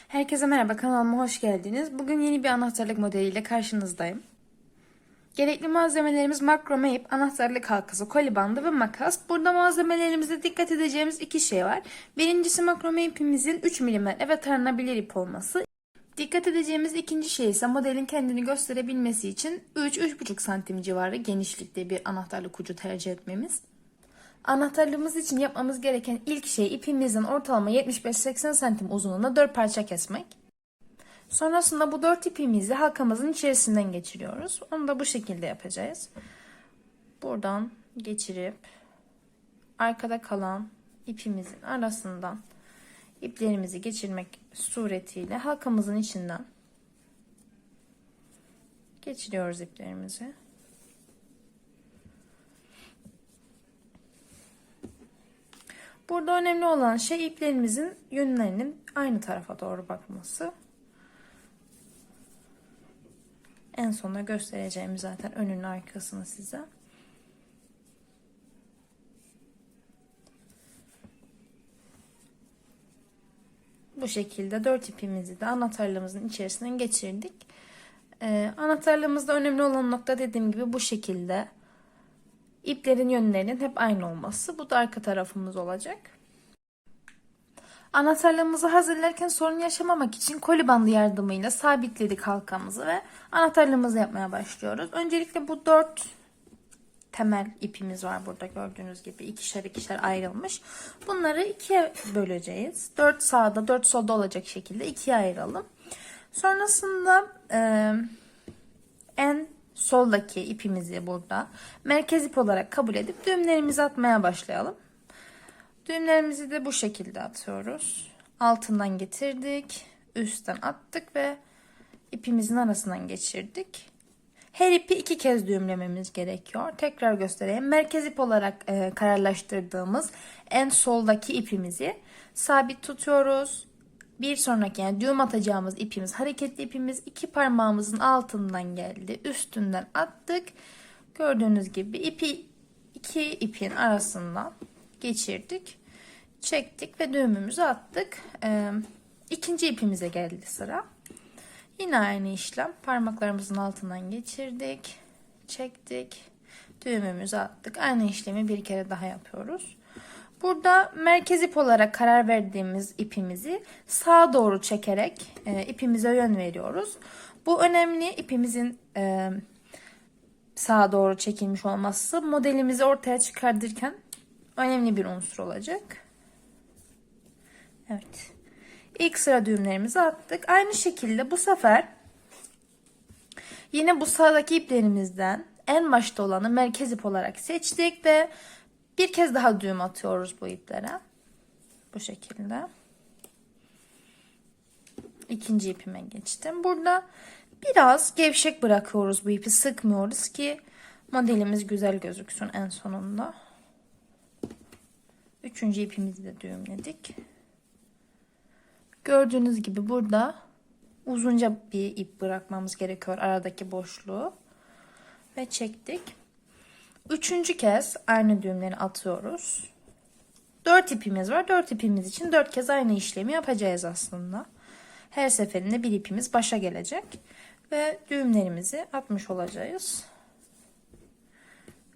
Herkese merhaba, kanalıma hoş geldiniz. Bugün yeni bir anahtarlık modeliyle karşınızdayım. Gerekli malzemelerimiz makrome ip, anahtarlık halkası, koli bandı ve makas. Burada malzemelerimizde dikkat edeceğimiz iki şey var. Birincisi makrome ipimizin 3 mm ve taranabilir ip olması. Dikkat edeceğimiz ikinci şey ise modelin kendini gösterebilmesi için 3-3,5 santim civarı genişlikte bir anahtarlık ucu tercih etmemiz. Anahtarlığımız için yapmamız gereken ilk şey ipimizin ortalama 75-80 santim uzunluğunda 4 parça kesmek. Sonrasında bu 4 ipimizi halkamızın içerisinden geçiriyoruz. Onu da bu şekilde yapacağız. Buradan geçirip arkada kalan ipimizin arasından iplerimizi geçirmek suretiyle halkamızın içinden geçiriyoruz iplerimizi. Burada önemli olan şey iplerimizin yönlerinin aynı tarafa doğru bakması. En sonunda göstereceğim zaten önünün arkasını size. Bu şekilde 4 ipimizi de anahtarlığımızın içerisinden geçirdik. Anahtarlığımızda önemli olan nokta dediğim gibi bu şekilde. İplerin yönlerinin hep aynı olması. Bu da arka tarafımız olacak. Anahtarlığımızı hazırlarken sorun yaşamamak için koli bandı yardımıyla sabitledik halkamızı ve anahtarlığımızı yapmaya başlıyoruz. Öncelikle bu 4 temel ipimiz var burada gördüğünüz gibi ikişer ikişer ayrılmış. Bunları ikiye böleceğiz. 4 sağda 4 solda olacak şekilde ikiye ayıralım. Sonrasında en soldaki ipimizi burada merkez ip olarak kabul edip düğümlerimizi atmaya başlayalım. Düğümlerimizi de bu şekilde atıyoruz. Altından getirdik, üstten attık ve ipimizin arasından geçirdik. Her ipi 2 kez düğümlememiz gerekiyor. Tekrar göstereyim. Merkez ip olarak kararlaştırdığımız en soldaki ipimizi sabit tutuyoruz. Bir sonraki yani düğüm atacağımız ipimiz hareketli ipimiz 2 parmağımızın altından geldi. Üstünden attık. Gördüğünüz gibi ipi 2 ipin arasından geçirdik. Çektik ve düğümümüzü attık. İkinci ipimize geldi sıra. Yine aynı işlem. Parmaklarımızın altından geçirdik. Çektik. Düğümümüzü attık. Aynı işlemi bir kere daha yapıyoruz. Burada merkez ip olarak karar verdiğimiz ipimizi sağa doğru çekerek ipimize yön veriyoruz. Bu önemli. İpimizin sağa doğru çekilmiş olması modelimizi ortaya çıkartırken önemli bir unsur olacak. Evet. İlk sıra düğümlerimizi attık. Aynı şekilde bu sefer yine bu sağdaki iplerimizden en başta olanı merkez ip olarak seçtik ve bir kez daha düğüm atıyoruz bu iplere. Bu şekilde. İkinci ipime geçtim. Burada biraz gevşek bırakıyoruz bu ipi. Sıkmıyoruz ki modelimiz güzel gözüksün en sonunda. Üçüncü ipimizi de düğümledik. Gördüğünüz gibi burada uzunca bir ip bırakmamız gerekiyor aradaki boşluğu. Ve çektik. Üçüncü kez aynı düğümleri atıyoruz. 4 ipimiz var. 4 ipimiz için 4 kez aynı işlemi yapacağız aslında. Her seferinde bir ipimiz başa gelecek. Ve düğümlerimizi atmış olacağız.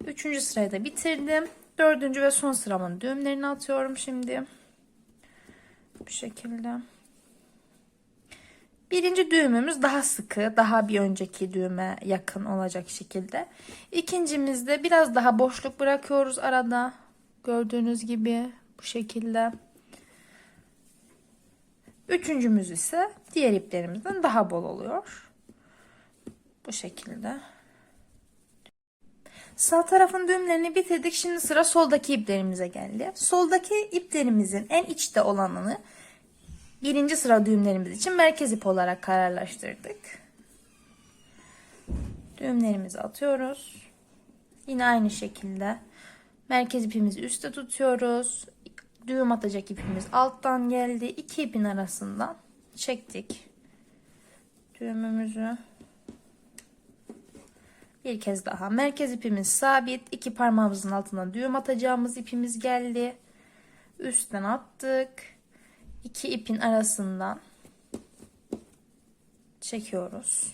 Üçüncü sırayı da bitirdim. Dördüncü ve son sıramın düğümlerini atıyorum şimdi. Bu şekilde. Birinci düğümümüz daha sıkı, daha bir önceki düğüme yakın olacak şekilde. İkincimizde biraz daha boşluk bırakıyoruz arada. Gördüğünüz gibi bu şekilde. Üçüncümüz ise diğer iplerimizden daha bol oluyor. Bu şekilde. Sağ tarafın düğümlerini bitirdik. Şimdi sıra soldaki iplerimize geldi. Soldaki iplerimizin en içte olanını birinci sıra düğümlerimiz için merkez ip olarak kararlaştırdık. Düğümlerimizi atıyoruz. Yine aynı şekilde merkez ipimizi üstte tutuyoruz. Düğüm atacak ipimiz alttan geldi. İki ipin arasından çektik düğümümüzü. Bir kez daha merkez ipimiz sabit. 2 parmağımızın altından düğüm atacağımız ipimiz geldi. Üstten attık. 2 ipin arasından çekiyoruz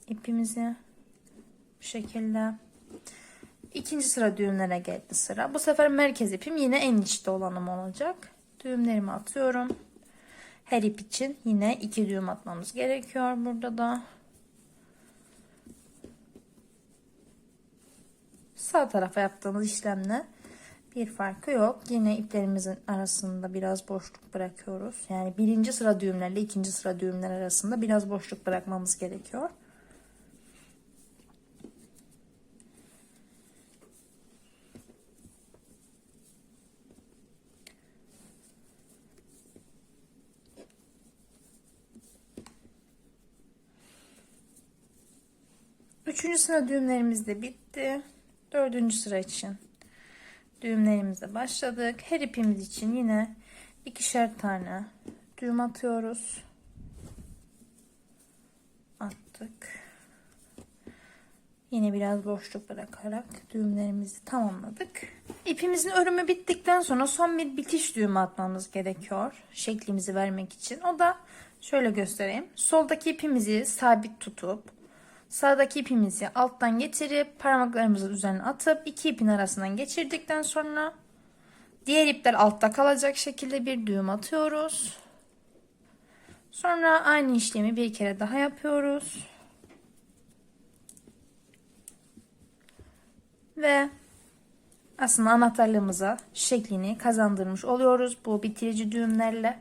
ipimizi bu şekilde. İkinci sıra düğümlere geldi sıra. Bu sefer merkez ipim yine en içte olanım olacak. Düğümlerimi atıyorum. Her ip için yine 2 düğüm atmamız gerekiyor burada da. Sağ tarafa yaptığımız işlemle bir farkı yok. Yine iplerimizin arasında biraz boşluk bırakıyoruz. Yani birinci sıra düğümlerle ikinci sıra düğümler arasında biraz boşluk bırakmamız gerekiyor. Üçüncü sıra düğümlerimiz de bitti. Dördüncü sıra için düğümlerimize başladık. Her ipimiz için yine ikişer tane düğüm atıyoruz. Attık. Yine biraz boşluk bırakarak düğümlerimizi tamamladık. İpimizin örümü bittikten sonra son bir bitiş düğümü atmamız gerekiyor. Şeklimizi vermek için. O da şöyle göstereyim. Soldaki ipimizi sabit tutup sağdaki ipimizi alttan getirip parmaklarımızın üzerine atıp iki ipin arasından geçirdikten sonra diğer ipler altta kalacak şekilde bir düğüm atıyoruz. Sonra aynı işlemi bir kere daha yapıyoruz. Ve aslında anahtarlığımıza şeklini kazandırmış oluyoruz bu bitirici düğümlerle.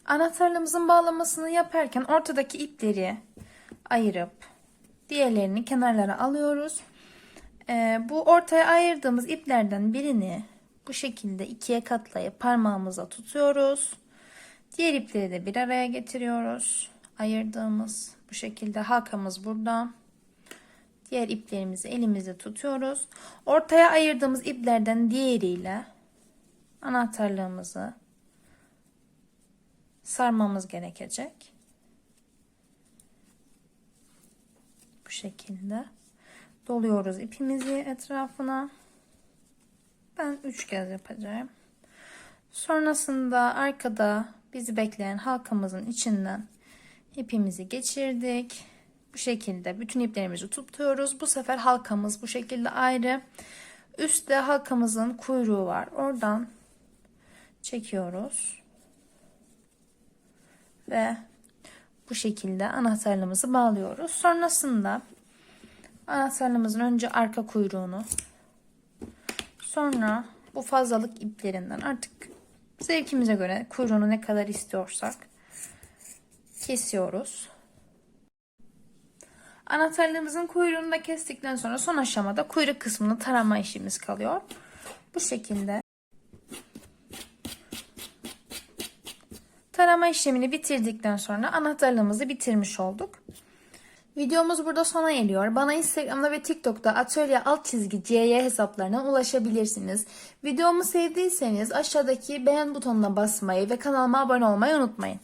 Anahtarlığımızın bağlamasını yaparken ortadaki ipleri ayırıp diğerlerini kenarlara alıyoruz. Bu ortaya ayırdığımız iplerden birini bu şekilde ikiye katlayıp parmağımıza tutuyoruz. Diğer ipleri de bir araya getiriyoruz. Ayırdığımız bu şekilde halkamız burada. Diğer iplerimizi elimizde tutuyoruz. Ortaya ayırdığımız iplerden diğeriyle anahtarlığımızı sarmamız gerekecek. Bu şekilde doluyoruz ipimizi etrafına. Ben 3 kez yapacağım. Sonrasında arkada bizi bekleyen halkamızın içinden ipimizi geçirdik. Bu şekilde bütün iplerimizi tutuyoruz. Bu sefer halkamız bu şekilde ayrı. Üstte halkamızın kuyruğu var. Oradan çekiyoruz. Ve bu şekilde anahtarlığımızı bağlıyoruz. Sonrasında anahtarlığımızın önce arka kuyruğunu, sonra bu fazlalık iplerinden artık zevkimize göre kuyruğunu ne kadar istiyorsak kesiyoruz. Anahtarlığımızın kuyruğunu da kestikten sonra son aşamada kuyruk kısmını tarama işimiz kalıyor. Bu şekilde tarama işlemini bitirdikten sonra anahtarlığımızı bitirmiş olduk. Videomuz burada sona eriyor. Bana Instagram'da ve TikTok'ta atölye_CY hesaplarına ulaşabilirsiniz. Videomu sevdiyseniz aşağıdaki beğen butonuna basmayı ve kanalıma abone olmayı unutmayın.